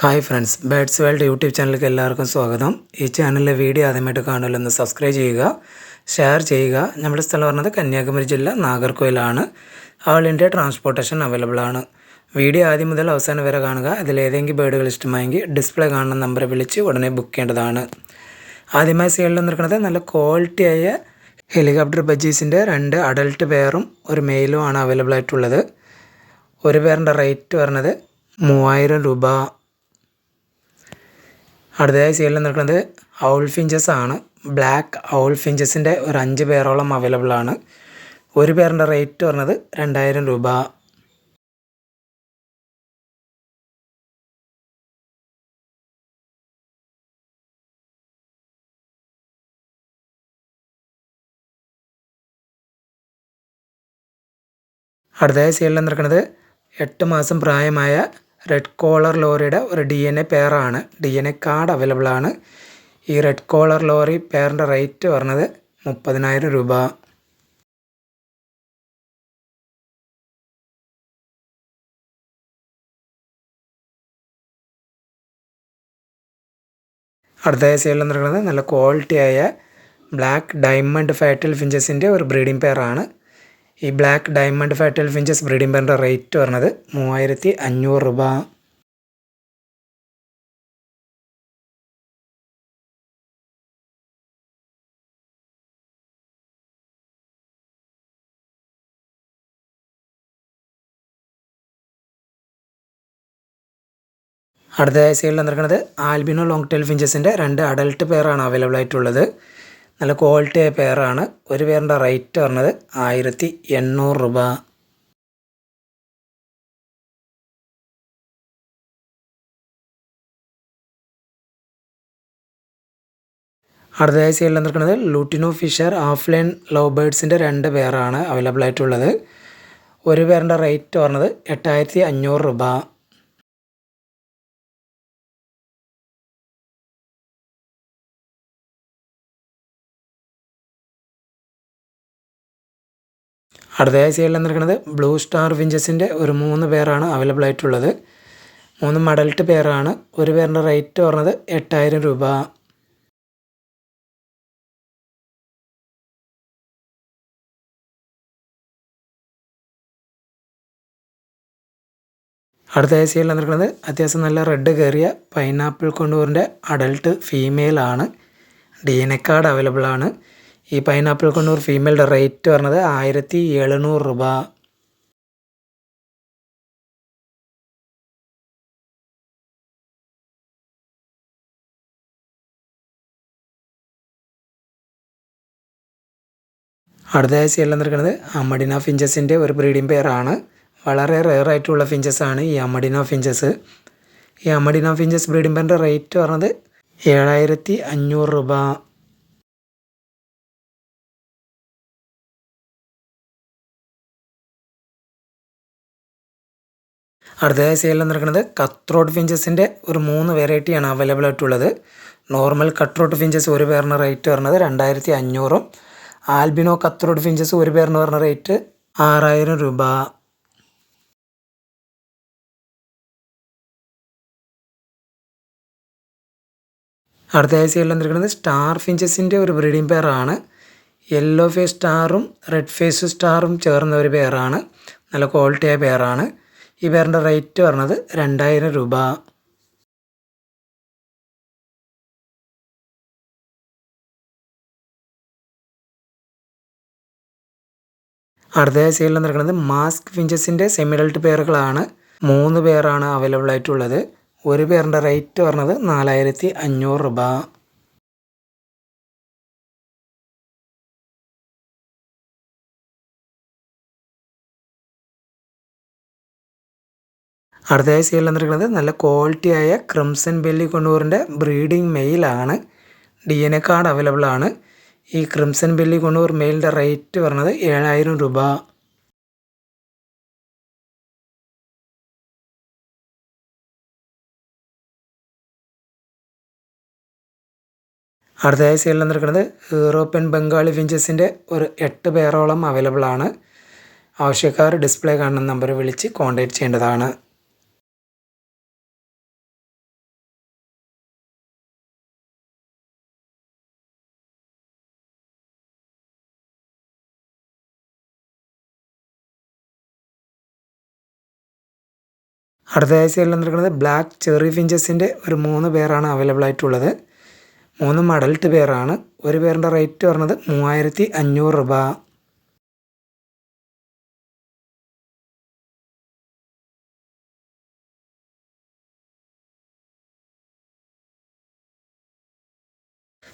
Hi friends, birds world YouTube ചാനലിലേക്ക് എല്ലാവർക്കും സ്വാഗതം. ഈ ചാനലിലെ വീഡിയോ ആദ്യമായിട്ട് കാണുമല്ലോ, സബ്സ്ക്രൈബ് ചെയ്യുക, ഷെയർ ചെയ്യുക. നമ്മുടെ സ്ഥലം പറഞ്ഞത് കന്യാകുമാരി ജില്ല നാഗർകോയിലാണ്. ഓൾ ഇന്ത്യ ട്രാൻസ്പോർട്ടേഷൻ അവൈലബിൾ ആണ്. വീഡിയോ ആദ്യം മുതൽ അവസാനം വരെ കാണുക. അതിലേതെങ്കിലും ബേഡുകൾ ഇഷ്ടമായെങ്കിൽ ഡിസ്പ്ലേ കാണുന്ന നമ്പറെ വിളിച്ച് ഉടനെ ബുക്ക് ചെയ്യേണ്ടതാണ്. ആദ്യമായി സെയിലിൽ നിൽക്കുന്നത് നല്ല ക്വാളിറ്റിയായ ഹെലികോപ്റ്റർ ബജീസിൻ്റെ 2 അഡൽട്ട് പെയറും ഒരു മെയിലും ആണ് അവൈലബിൾ ആയിട്ടുള്ളത്. ഒരു പെയറിൻ്റെ റേറ്റ് പറഞ്ഞത് 3000 രൂപ. അടുത്തതായി സെയിലിൽ നിൽക്കുന്നത് ഔൾ ഫിഞ്ചസ് ആണ്. ബ്ലാക്ക് ഔൾ ഫിഞ്ചസിൻ്റെ ഒരു 5 പെയറോളം അവൈലബിൾ ആണ്. ഒരു പെയറിൻ്റെ റേറ്റ് പറഞ്ഞത് 2000 രൂപ. അടുത്തതായി സെയിലിൽ നിൽക്കുന്നത് 8 മാസം പ്രായമായ റെഡ് കോളർ ലോറിയുടെ ഒരു DNA പെയറാണ്. DNA കാർഡ് അവൈലബിൾ ആണ്. ഈ റെഡ് കോളർ ലോറി പെയറിൻ്റെ റേറ്റ് പറഞ്ഞത് 30,000 രൂപ. അടുത്തതായി സെയിലിൽ നിൽക്കുന്നത് നല്ല ക്വാളിറ്റിയായ ബ്ലാക്ക് ഡയമണ്ട് ഫാറ്റൽ ഫിഞ്ചസിൻ്റെ ഒരു ബ്രീഡിംഗ് പെയറാണ്. ഈ black diamond firetail finches breeding പെയറിൻ്റെ റേറ്റ് പറഞ്ഞത് 3500 രൂപ. അടുത്തതായി സെയിലിൽ നിൽക്കുന്നത് ആൽബിനോ ലോങ് ടെയിൽ ഫിഞ്ചസിൻ്റെ 2 അഡൽട്ട് പെയറാണ് അവൈലബിൾ ആയിട്ടുള്ളത്. നല്ല ക്വാളിറ്റിയായ പെയറാണ്. ഒരു പെയറിൻ്റെ റേറ്റ് പറഞ്ഞത് 1800 രൂപ. അടുത്തതായി സെയിലിൽ നിൽക്കുന്നത് ലൂട്ടിനോ ഫിഷർ ഓഫ്ലൈൻ ലവ് ബേഡ്സിൻ്റെ 2 പെയറാണ് അവൈലബിൾ ആയിട്ടുള്ളത്. ഒരു പെയറിൻ്റെ റേറ്റ് പറഞ്ഞത് 8500 രൂപ. അടുത്തതായി സെയിലിൽ നിൽക്കുന്നത് ബ്ലൂ സ്റ്റാർ ഫിഞ്ചസിൻ്റെ ഒരു 3 പെയറാണ് അവൈലബിൾ ആയിട്ടുള്ളത്. 3 അഡൽട്ട് പെയറാണ്. ഒരു പെയറിൻ്റെ റേറ്റ് പറഞ്ഞത് 8000 രൂപ. അടുത്തതായി സെയിലിൽ നിൽക്കുന്നത് അത്യാവശ്യം നല്ല റെഡ് കയറിയ പൈനാപ്പിൾ കൊണ്ടൂറിൻ്റെ അഡൽട്ട് ഫീമെയിൽ ആണ്. DNA കാർഡ് അവൈലബിൾ ആണ്. ഈ പൈനാപ്പിൾ കൊണ്ടൂർ ഫീമെയിലുടെ റേറ്റ് പറഞ്ഞത് 1700 രൂപ. അടുത്തതായി സെയിലിൽ നിൽക്കുന്നത് അമഡിന ഫിഞ്ചസിൻ്റെ ഒരു ബ്രീഡിംഗ് പെയറാണ്. വളരെ റെയർ ആയിട്ടുള്ള ഫിഞ്ചസാണ് ഈ അമഡിന ഫിഞ്ചസ്. ഈ അമഡിന ഫിഞ്ചസ് ബ്രീഡിംഗ് പെയറിൻ്റെ റേറ്റ് പറഞ്ഞത് 7500 രൂപ. അടുത്തതായി സെയിലിൽ നിൽക്കുന്നത് കത്രോട്ട് ഫിഞ്ചസിൻ്റെ ഒരു 3 വെറൈറ്റിയാണ് അവൈലബിൾ ആയിട്ടുള്ളത്. നോർമൽ കട്രോട്ട് ഫിഞ്ചസ് ഒരു പെയറിന് റേറ്റ് പറഞ്ഞത് 2500. ആൽബിനോ കത്രോട്ട് ഫിഞ്ചസ് ഒരു പെയറിന് പറഞ്ഞ റേറ്റ് 6000 രൂപ. അടുത്തതായി സെയിലിൽ നിൽക്കുന്നത് സ്റ്റാർ ഫിഞ്ചസിൻ്റെ ഒരു ബ്രീഡിംഗ് പെയറാണ്. യെല്ലോ ഫേസ് സ്റ്റാറും റെഡ് ഫേസ് സ്റ്റാറും ചേർന്ന ഒരു പെയറാണ്. നല്ല ക്വാളിറ്റിയായ പെയറാണ്. ഈ പെയറിൻ്റെ റേറ്റ് പറഞ്ഞത് 2000 രൂപ. അടുത്തതായി സെയിലിൽ നിൽക്കുന്നത് മാസ്ക് ഫിഞ്ചസിൻ്റെ സെമി അഡൽട്ട് പെയറുകളാണ്. 3 പെയറാണ് അവൈലബിൾ ആയിട്ടുള്ളത്. ഒരു പെയറിൻ്റെ റേറ്റ് പറഞ്ഞത് 4500 രൂപ. അടുത്തതായി സെയിലിൽ നിൽക്കുന്നത് നല്ല ക്വാളിറ്റിയായ ക്രിംസൺ ബെല്ലി കൊണ്ടൂറിൻ്റെ ബ്രീഡിംഗ് മെയിലാണ്. DNA കാർഡ് അവൈലബിൾ ആണ്. ഈ ക്രിംസൺ ബെല്ലി കൊണ്ടൂർ മെയിലിൻ്റെ റേറ്റ് പറഞ്ഞത് 7000 രൂപ. അടുത്തതായി സെയിലിൽ നിൽക്കുന്നത് യൂറോപ്യൻ ബംഗാളി ഫിഞ്ചസിൻ്റെ ഒരു 8 പെയറോളം അവൈലബിൾ ആണ്. ആവശ്യക്കാർ ഡിസ്പ്ലേ കാണുന്ന നമ്പർ വിളിച്ച് കോൺടാക്റ്റ് ചെയ്യേണ്ടതാണ്. അടുത്തതായി സെയിൽ വന്നിരിക്കുന്നത് ബ്ലാക്ക് ചെറി ഫിഞ്ചസിൻ്റെ ഒരു 3 പേരാണ് അവൈലബിൾ ആയിട്ടുള്ളത്. 3 അഡൽട്ട് പേരാണ്. ഒരു പേരിൻ്റെ റേറ്റ് പറഞ്ഞത് 3500 രൂപ.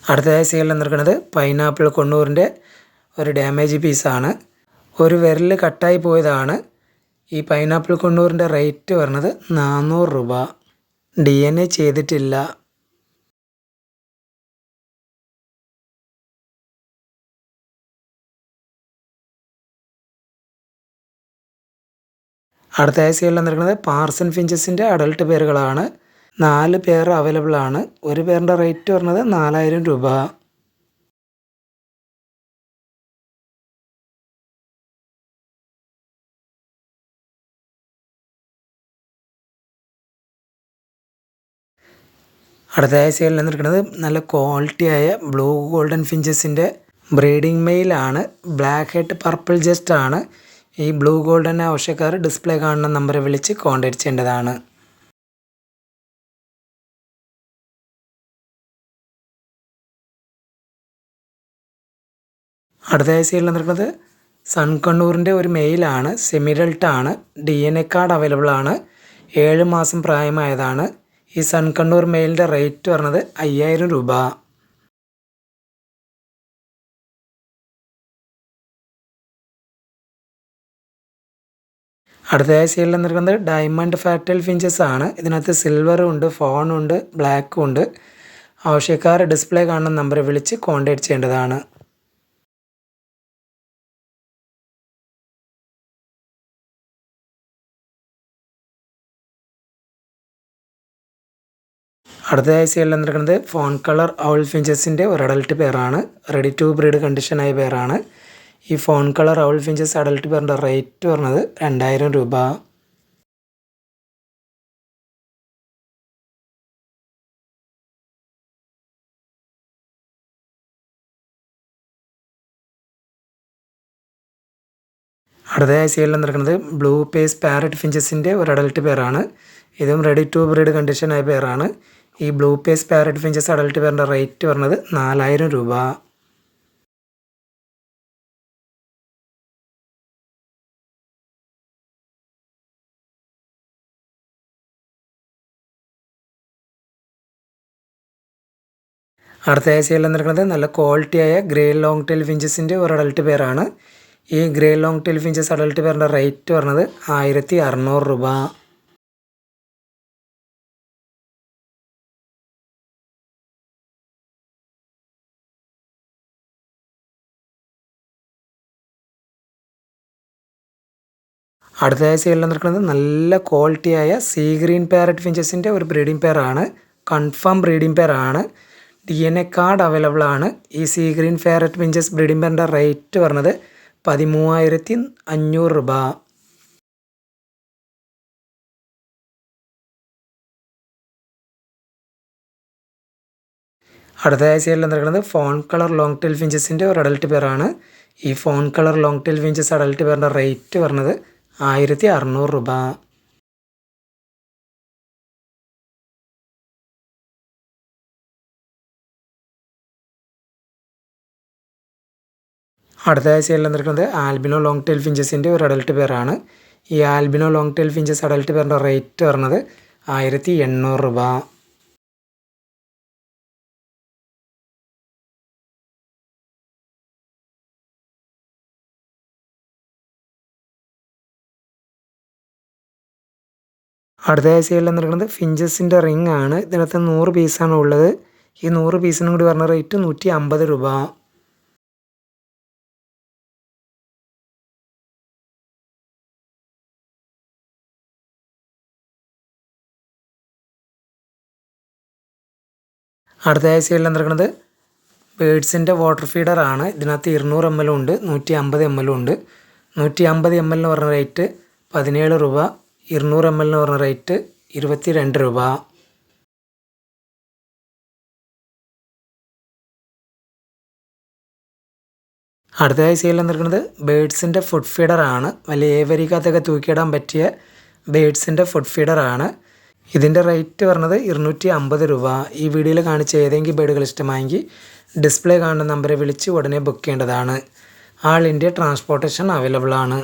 അടുത്തതായി സെയിൽ വന്നിരിക്കുന്നത് പൈനാപ്പിൾ കൊണ്ണൂറിൻ്റെ ഒരു ഡാമേജ് പീസാണ്. ഒരു വിരൽ കട്ടായി പോയതാണ്. ഈ പൈനാപ്പിൾ കൊണ്ണൂറിൻ്റെ റേറ്റ് പറഞ്ഞത് 400 രൂപ. DNA ചെയ്തിട്ടില്ല. അടുത്തതായി സെയിൽ വന്നിരിക്കുന്നത് പാർസൺ ഫിഞ്ചസിൻ്റെ അഡൽട്ട് പേരുകളാണ്. 4 പേർ അവൈലബിൾ ആണ്. ഒരു പേരിൻ്റെ റേറ്റ് പറഞ്ഞത് 4000 രൂപ. അടുത്തതായി സെയിൽ വന്നിരിക്കുന്നത് നല്ല ക്വാളിറ്റിയായ ബ്ലൂ ഗോൾഡൻ ഫിഞ്ചസിൻ്റെ ബ്രീഡിംഗ് മെയിലാണ്. ബ്ലാക്ക് ഹെഡ് പർപ്പിൾ ജസ്റ്റ് ആണ്. ഈ ബ്ലൂ ഗോൾഡൻ ആവശ്യക്കാർ ഡിസ്പ്ലേ കാണുന്ന നമ്പറെ വിളിച്ച് കോൺടാക്ട് ചെയ്യേണ്ടതാണ്. അടുത്തതായി സെയിൽ വന്നിരിക്കുന്നത് സൺ കണ്ണൂറിൻ്റെ ഒരു മെയിലാണ്. സെമി ഡെൽറ്റ ആണ്. DNA കാർഡ് അവൈലബിൾ ആണ്. 7 മാസം പ്രായമായതാണ്. ഈ സൺ കണ്ണൂർ മെയിലിൻ്റെ റേറ്റ് പറഞ്ഞത് 5000 രൂപ. അടുത്തതായി സെയിൽ വന്നിരിക്കുന്നത് ഡയമണ്ട് ഫാറ്റൽ ഫിഞ്ചസ് ആണ്. ഇതിനകത്ത് സിൽവറും ഉണ്ട്, ഫോണും ഉണ്ട്, ബ്ലാക്കും ഉണ്ട്. ആവശ്യക്കാർ ഡിസ്പ്ലേ കാണുന്ന നമ്പറെ വിളിച്ച് കോൺടാക്ട് ചെയ്യേണ്ടതാണ്. അടുത്തതായി സെയിൽ വന്നിരിക്കുന്നത് ഫോൺ കളർ ഔൾ ഫിഞ്ചസിൻ്റെ ഒരു അഡൽട്ട് പേരാണ്. റെഡി ടു ബ്രീഡ് കണ്ടീഷനായ പേരാണ്. ഈ fawn colour owl finches adult പേരിൻ്റെ റേറ്റ് പറഞ്ഞത് 2000 രൂപ. അടുത്തതായി സെയിൽ വന്നിരിക്കുന്നത് ബ്ലൂ പേസ് പാരറ്റ് ഫിഞ്ചസിൻ്റെ ഒരു അഡൽട്ട് പേരാണ്. ഇതും റെഡി ടു ബ്രീഡ് കണ്ടീഷനായ പേരാണ്. ഈ blue face parrot finches adult പേരിൻ്റെ റേറ്റ് പറഞ്ഞത് 4000 രൂപ. അടുത്തതായി സെയിൽ വന്നിരിക്കുന്നത് നല്ല ക്വാളിറ്റിയായ ഗ്രേ ലോങ് ടെയിൽ ഫിഞ്ചസിൻ്റെ ഒരു അഡൽട്ട് പേരാണ്. ഈ grey long tail finches adult പേരിൻ്റെ റേറ്റ് പറഞ്ഞത് 1600 രൂപ. അടുത്തതായി സെയിൽ വന്നിരിക്കുന്നത് നല്ല ക്വാളിറ്റിയായ സീ ഗ്രീൻ പാരറ്റ് ഫിഞ്ചസിൻ്റെ ഒരു ബ്രീഡിംഗ് പെയറാണ്. കൺഫേം ബ്രീഡിംഗ് പെയറാണ്. DNA കാർഡ് അവൈലബിൾ ആണ്. ഈ sea green parrot finches breeding പെയറിൻ്റെ റേറ്റ് പറഞ്ഞത് 13500 രൂപ. അടുത്തതായി സെയിൽ വന്നിരിക്കുന്നത് ഫോൺ കളർ ലോങ് ടെയിൽ ഫിഞ്ചസിൻ്റെ ഒരു അഡൽട്ട് പെയറാണ്. ഈ fawn colour long tail finches adult പെയറിൻ്റെ റേറ്റ് പറഞ്ഞത് 1600 രൂപ. അടുത്തതായി സെയിൽ വന്നിരിക്കുന്നത് ആൽബിനോ ലോങ് ടെയിൽ ഫിഞ്ചസിൻ്റെ ഒരു അഡൽട്ട് പെയറാണ്. ഈ albino long tail finches adult പെയറിൻ്റെ റേറ്റ് പറഞ്ഞത് 1800 രൂപ. അടുത്തതായി സെയിൽ വന്നിരിക്കുന്നത് ഫിഞ്ചസിൻ്റെ റിംഗ് ആണ്. ഇതിനകത്ത് 100 പീസാണ് ഉള്ളത്. ഈ 100 പീസിനും കൂടി പറഞ്ഞ റേറ്റ് 150 രൂപ. അടുത്തതായി സെയിൽ വന്നിരിക്കുന്നത് ബേഡ്സിൻ്റെ വാട്ടർ ഫീഡറാണ്. ഇതിനകത്ത് 200 ml ഉണ്ട്, 150 ml ഉണ്ട്. 150 ml എന്ന് പറഞ്ഞ റേറ്റ് 17 രൂപ. 200 ml എന്ന് പറഞ്ഞ റേറ്റ് 22 രൂപ. അടുത്തതായി സെയിൽ വന്നിരിക്കുന്നത് ബേഡ്സിൻ്റെ ഫുഡ് ഫീഡറാണ്. വലിയ ഏവരിക്കകത്തൊക്കെ തൂക്കിയിടാൻ പറ്റിയ ബേഡ്സിൻ്റെ ഫുഡ് ഫീഡറാണ്. ഇതിൻ്റെ റേറ്റ് പറഞ്ഞത് 250 രൂപ. ഈ വീഡിയോയിൽ കാണിച്ച ഏതെങ്കിലും ബേഡുകൾ ഇഷ്ടമായെങ്കിൽ ഡിസ്പ്ലേ കാണുന്ന നമ്പറെ വിളിച്ച് ഉടനെ ബുക്ക് ചെയ്യേണ്ടതാണ്. ആൾ ഇന്ത്യ ട്രാൻസ്പോർട്ടേഷൻ അവൈലബിൾ ആണ്.